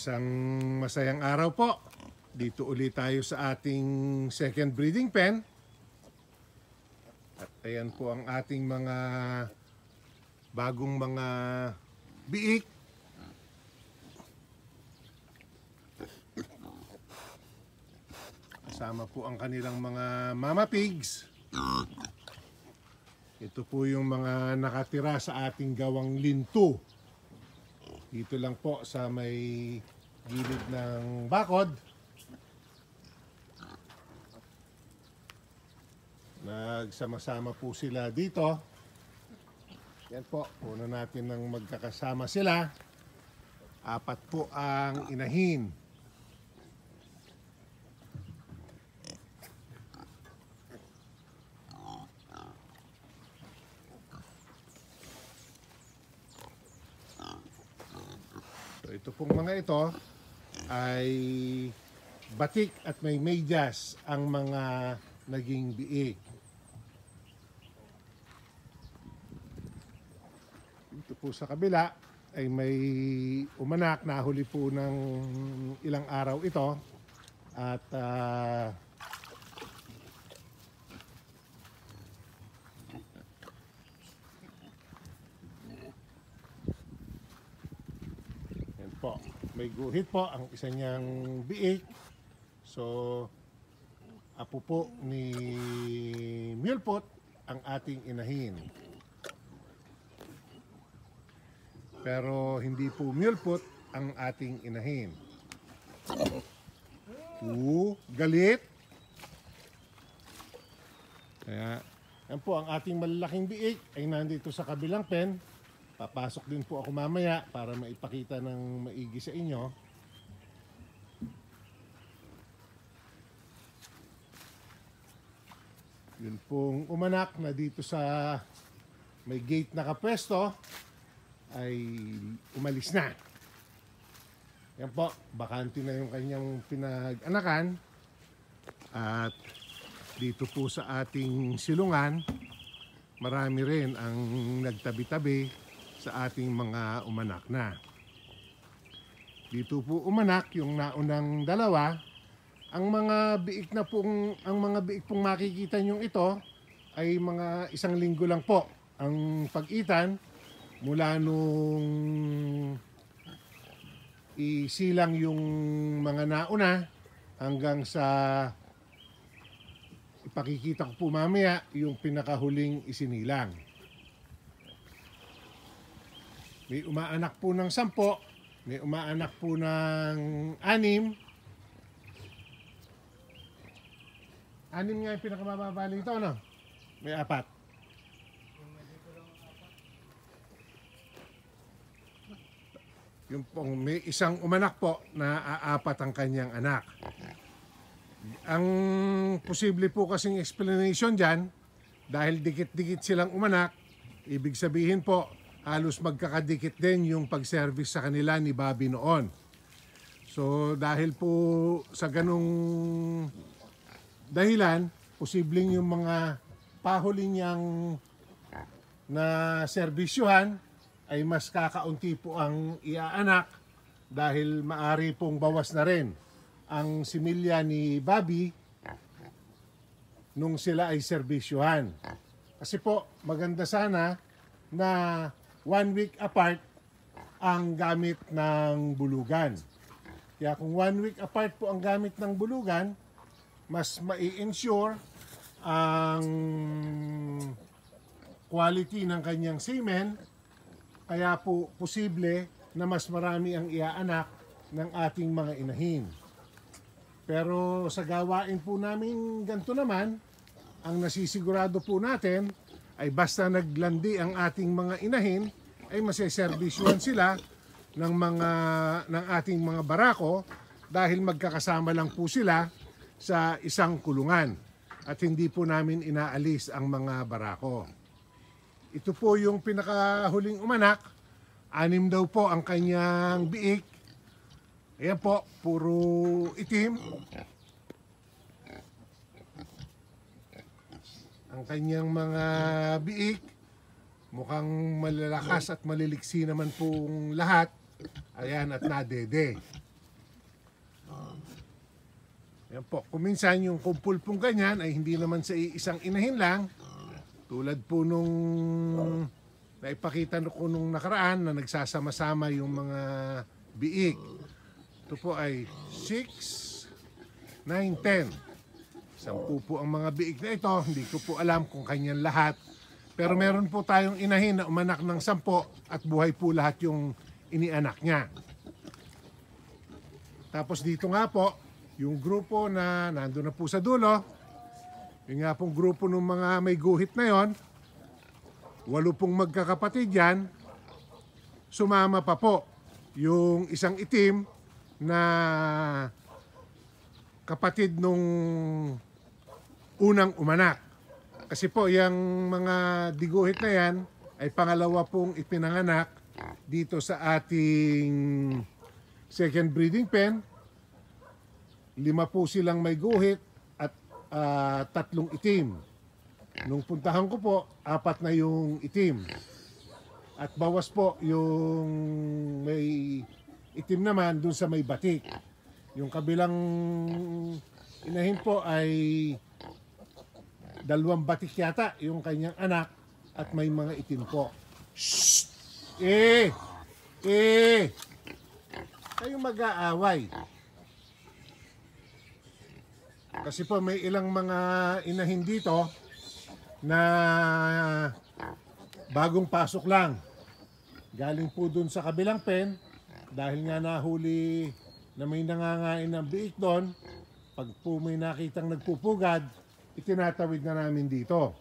Isang masayang araw po. Dito ulit tayo sa ating second breeding pen. At ayan po ang ating mga bagong mga biik. Kasama po ang kanilang mga mama pigs. Ito po yung mga nakatira sa ating gawang linto. Dito lang po sa may gilid ng bakod. Nagsama-sama po sila dito. Yan po, una natin nang magkakasama sila. 4 po ang inahin. So ito pong mga ito ay batik at may medyas ang mga naging biik. Ito po sa kabila ay may umanak na huli po ng ilang araw ito at yan po, may guhit po ang isa niyang biik. So apo po ni Mulpot ang ating inahin. Pero hindi po Mulpot ang ating inahin. Galit. Kaya, yan po ang ating malalaking biik ay nandito sa kabilang pen. Papasok din po ako mamaya para maipakita ng maigi sa inyo. Yun pong umanak na dito sa may gate na kapwesto ay umalis na. Yan po, bakante na yung kanyang pinag-anakan. At dito po sa ating silungan, marami rin ang nagtabi-tabi sa ating mga umanak na. Dito po umanak yung naunang dalawa. Ang mga biik pong makikita nyo ito ay mga 1 linggo lang po ang pagitan mula nung isilang yung mga nauna hanggang sa ipakikita ko po mamaya yung pinakahuling isinilang. May umaanak po ng 10, may umaanak po ng 6. 6 nga yung pinakamababa nito, no? May 4. Yung pong may isang umanak po na 4 ang kanyang anak. Ang posible po kasing explanation dyan, dahil dikit-dikit silang umanak, ibig sabihin po, halos magkakadikit din yung pag-service sa kanila ni Bobby noon. So dahil po sa ganong dahilan, posibleng yung mga pahuli niyang na serbisyuhan ay mas kakaunti po ang iaanak dahil maari pong bawas na rin ang similya ni Bobby nung sila ay serbisyuhan. Kasi po, maganda sana na 1 week apart ang gamit ng bulugan. Kaya kung 1 week apart po ang gamit ng bulugan, mas mai-ensure ang quality ng kanyang semen. Kaya po posible na mas marami ang iaanak ng ating mga inahin. Pero sa gawain po namin ganito naman, ang nasisigurado po natin ay basta naglandi ang ating mga inahin, ay maseserbisyuhan sila ng ating mga barako dahil magkakasama lang po sila sa isang kulungan at hindi po namin inaalis ang mga barako. Ito po yung pinakahuling umanak. 6 daw po ang kanyang biik. Ayan po, puro itim. Ang kanyang mga biik, mukhang malalakas at maliliksi naman pong lahat. Ayan, at nadede. Yan po. Kung minsan yung kumpul pong ganyan ay hindi naman sa isang inahin lang. Tulad po nung naipakita ko nung nakaraan na nagsasama-sama yung mga biik. Ito po ay 6, 9, 10. 10 po ang mga biik na ito. Hindi ko po alam kung kanyang lahat. Pero meron po tayong inahin na umanak ng 10 at buhay po lahat yung inianak niya. Tapos dito nga po, yung grupo na nandun na po sa dulo, yung nga pong grupo ng mga may guhit na yon, 8 pong magkakapatid yan, sumama pa po yung isang itim na kapatid nung unang umanak. Kasi po, yung mga diguhit na yan ay pangalawa pong ipinanganak dito sa ating second breeding pen. 5 po silang may guhit at 3 itim. Nung puntahan ko po, 4 na yung itim. At bawas po yung may itim naman dun sa may batik. Yung kabilang inahin po ay 2 batik yata yung kanyang anak at may mga itim po. Shhh! Kayong mag-aaway. Kasi po may ilang mga inahin dito na bagong pasok lang. Galing po dun sa kabilang pen dahil nga nahuli na may nangangain ng biik doon. Pag po may nakitang nagpupugad, itinatawid na namin dito.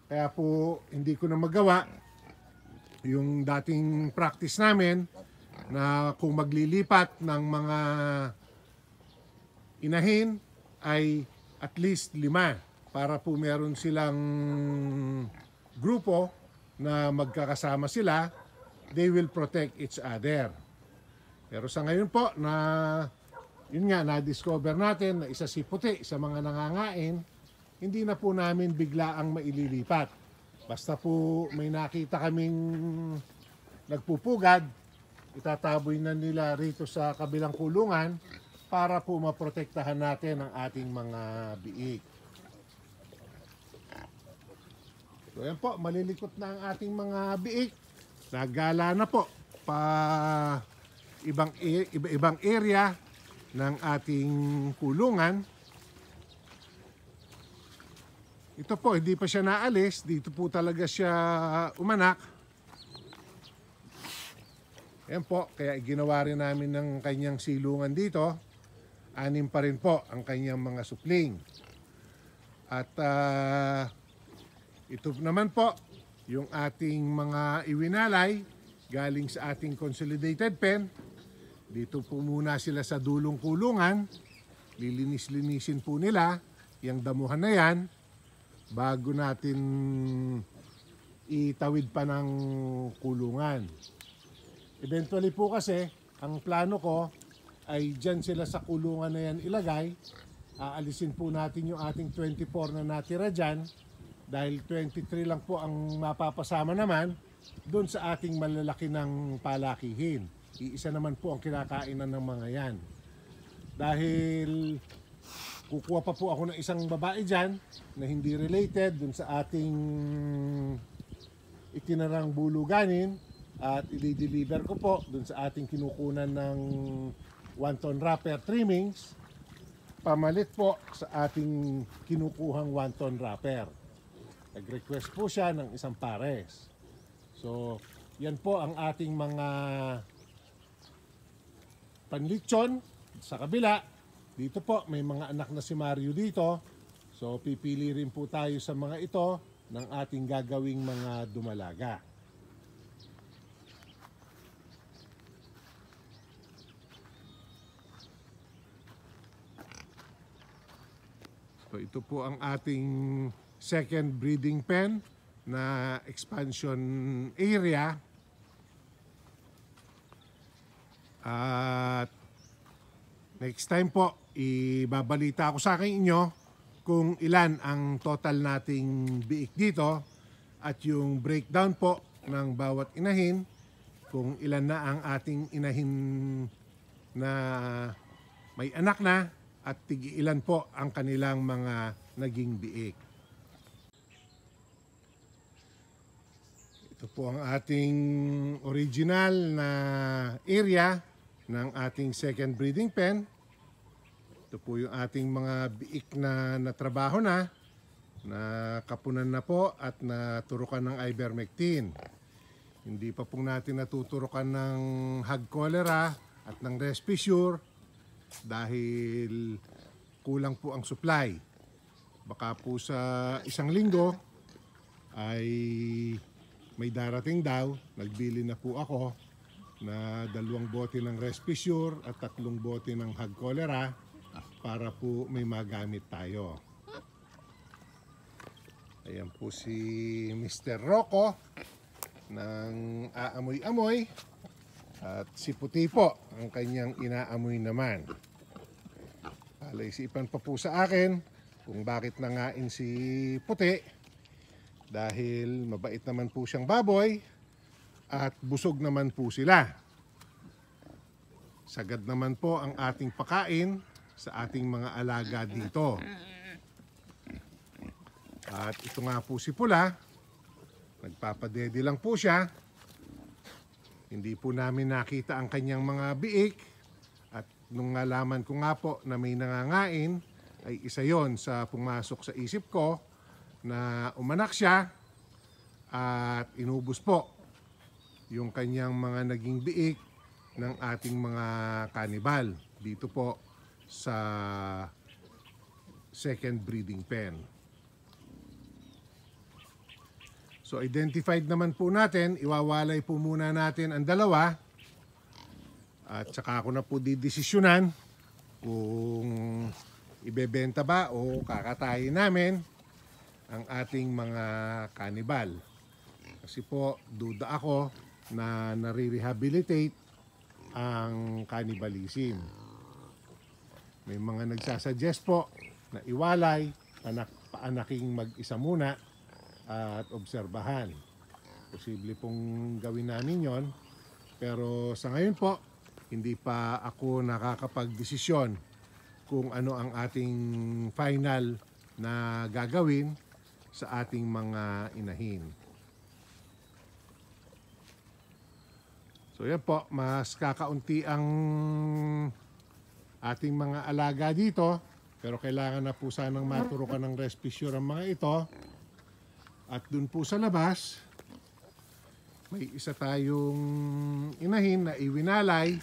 Kaya po hindi ko na magawa yung dating practice namin na kung maglilipat ng mga inahin ay at least 5 para po meron silang grupo na magkakasama sila, they will protect each other. Pero sa ngayon po na yun nga na-discover natin na isa si puti sa mga nangangain, hindi na po namin bigla ang maililipat. Basta po may nakita kaming nagpupugad, itataboy na nila rito sa kabilang kulungan para po maprotektahan natin ang ating mga biik. So yan po, malilikot na ang ating mga biik. Nagala na po pa ibang area ng ating kulungan. Ito po, hindi pa siya naalis. Dito po talaga siya umanak. Yan po, kaya ginawa rin namin ng kanyang silungan dito. 6 pa rin po ang kanyang mga supling. At ito naman po, yung ating mga iwinalay galing sa ating consolidated pen. Dito po muna sila sa dulong kulungan. Lilinis-linisin po nila yung damuhan na yan bago natin itawid pa ng kulungan. Eventually po kasi, ang plano ko ay dyan sila sa kulungan na yan ilagay. Aalisin po natin yung ating 24 na natira dyan dahil 23 lang po ang mapapasama naman doon sa ating malalaki ng palakihin. Iisa naman po ang kinakainan ng mga yan. Dahil kukuha pa po ako ng isang babae dyan na hindi related doon sa ating itinarang buluganin at i-deliver ko po doon sa ating kinukunan ng wonton wrapper trimmings pamalit po sa ating kinukuhang wonton wrapper. Nag-request po siya ng isang pares. So, yan po ang ating mga panlitsyon sa kabila. Dito po, may mga anak na si Mario dito. So, pipili rin po tayo sa mga ito ng ating gagawing mga dumalaga. So, ito po ang ating second breeding pen na expansion area. At next time po, ibabalita ako sa akin inyo kung ilan ang total nating biik dito at yung breakdown po ng bawat inahin, kung ilan na ang ating inahin na may anak na at tig-ilan po ang kanilang mga naging biik. Ito po ang ating original na area ng ating second breeding pen. Ito po yung ating mga biik na natrabaho na kapunan na po at naturukan ng ivermectin. Hindi pa po natin natuturukan ng hog cholera at ng Respissure dahil kulang po ang supply. Baka po sa isang linggo ay may darating daw. Nagbili na po ako na 2 bote ng Respissure at 3 bote ng hog cholera para po may magamit tayo. Ayan po si Mr. Rocco ng aamoy-amoy at si Puti po ang kanyang inaamoy naman. Alaisipan pa po sa akin kung bakit nangain si Puti dahil mabait naman po siyang baboy at busog naman po sila. Sagad naman po ang ating pakain sa ating mga alaga dito. At ito nga po si Pula, nagpapadede lang po siya. Hindi po namin nakita ang kanyang mga biik. At nung nalaman ko nga po na may nangangain, ay isa yon sa pumasok sa isip ko na umanak siya at inubos po yung kanyang mga naging biik ng ating mga kanibal dito po sa second breeding pen. So identified naman po natin, iwawalay po muna natin ang dalawa at saka ako na po didesisyonan kung ibebenta ba o kakatayin namin ang ating mga kanibal. Kasi po duda ako na nare-rehabilitate ang cannibalism. May mga nagsasuggest po na iwalay, paanaking mag-isa muna at obserbahan. Posible pong gawin namin yon, pero sa ngayon po hindi pa ako nakakapag-desisyon kung ano ang ating final na gagawin sa ating mga inahin. So yan po, mas kakaunti ang ating mga alaga dito, pero kailangan na po sanang maturukan ng Respissure ang mga ito. At dun po sa labas, may isa tayong inahin na iwinalay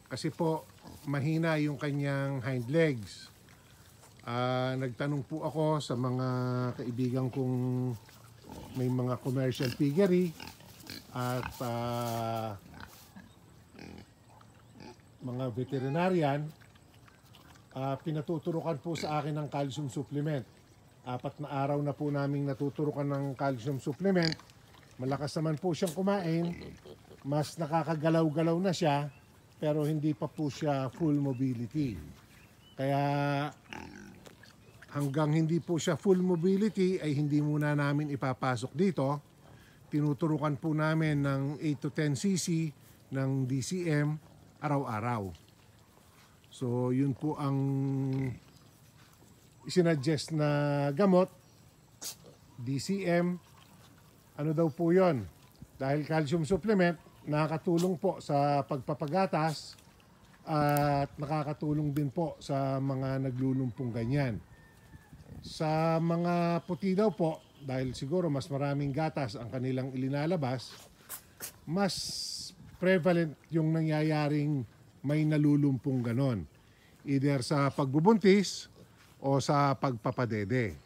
kasi po mahina yung kanyang hind legs. Nagtanong po ako sa mga kaibigan kong may mga commercial piggery at mga veterinarian. Pinatuturukan po sa akin ng calcium supplement. 4 na araw na po naming natuturukan ng calcium supplement. Malakas naman po siyang kumain. Mas nakakagalaw-galaw na siya, pero hindi pa po siya full mobility. Kaya hanggang hindi po siya full mobility ay hindi muna namin ipapasok dito. Tinuturukan po namin ng 8 to 10 cc ng DCM araw-araw. So yun po ang isinuggest na gamot, DCM. Ano daw po yon? Dahil calcium supplement, nakakatulong po sa pagpapagatas at nakakatulong din po sa mga naglulumpong ganyan. Sa mga puti daw po, dahil siguro mas maraming gatas ang kanilang ilinalabas, mas prevalent yung nangyayaring may nalulumpong ganon. Either sa pagbubuntis o sa pagpapadede.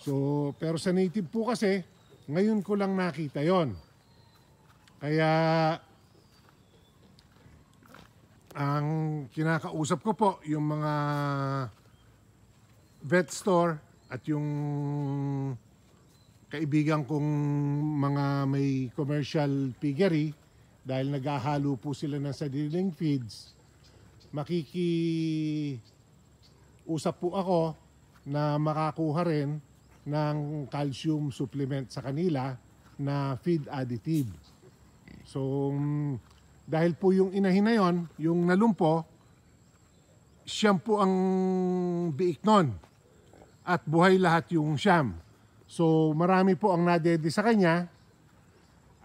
So, pero sa native po kasi, ngayon ko lang nakita yon. Kaya, ang kinakausap ko po, yung mga vet store at yung kaibigan kong mga may commercial piggery, dahil naghahalo po sila ng sariling feeds, usap po ako na makakuha rin ng calcium supplement sa kanila na feed additive. So, dahil po yung inahin na yon, yung nalumpo, siyam po ang biik nun. At buhay lahat yung siyam. So marami po ang nadede sa kanya.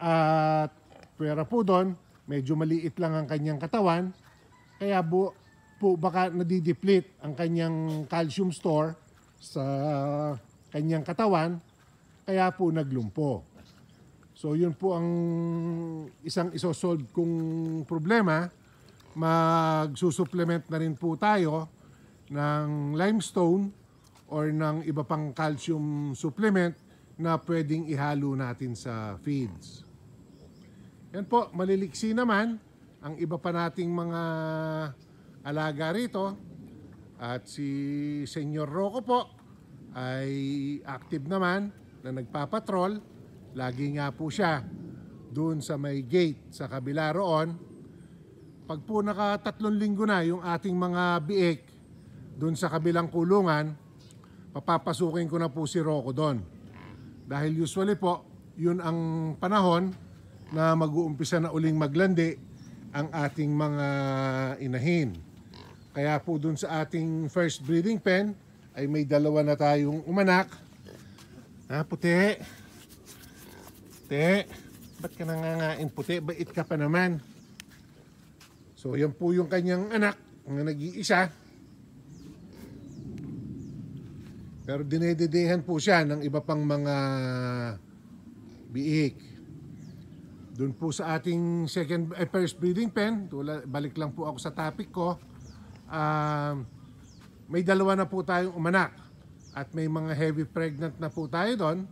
At pwera po doon, medyo maliit lang ang kanyang katawan. Kaya po baka nadideplete ang kanyang calcium store sa kanyang katawan. Kaya po naglumpo. So yun po ang isang isosolve kong problema. Magsusupplement na rin po tayo ng limestone or ng iba pang calcium supplement na pwedeng ihalo natin sa feeds. Yan po, maliliksi naman ang iba pa nating mga alaga rito. At si Senyor Rocco po ay active naman na nagpapatrol. Lagi nga po siya doon sa may gate sa kabila roon. Pag po naka 3 linggo na yung ating mga biik doon sa kabilang kulungan, papapasukin ko na po si Rocco doon. Dahil usually po, yun ang panahon na mag-uumpisa na uling maglandi ang ating mga inahin. Kaya po doon sa ating first breeding pen ay may 2 na tayong umanak. Puti. Puti. Ba't ka nangangain puti? Bait ka pa naman. So yan po yung kanyang anak na nag-iisa. Pero dinededehan po siya ng iba pang mga biik. Doon po sa ating first breeding pen, balik lang po ako sa topic ko, may 2 na po tayong umanak at may mga heavy pregnant na po tayo doon.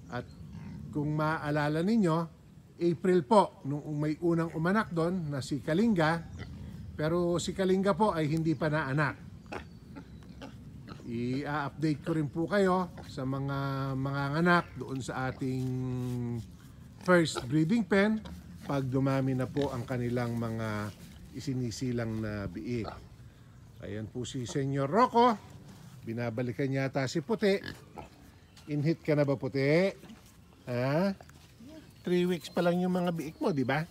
At kung maaalala ninyo, April po, nung may unang umanak doon na si Kalinga, pero si Kalinga po ay hindi pa naanak. I-update ko rin po kayo sa mga anak doon sa ating first breeding pen pag dumami na po ang kanilang mga isinisilang na biik. Ayan po si Senyor Rocco. Binabalikan yata si Puti. In-hit ka na ba, Puti? Ha? 3 weeks pa lang yung mga biik mo, di ba?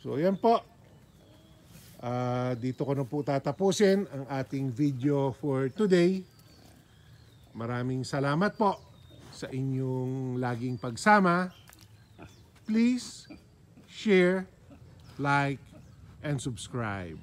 So, yan po. Dito ko na po tatapusin ang ating video for today. Maraming salamat po sa inyong laging pagsama. Please share, like, and subscribe.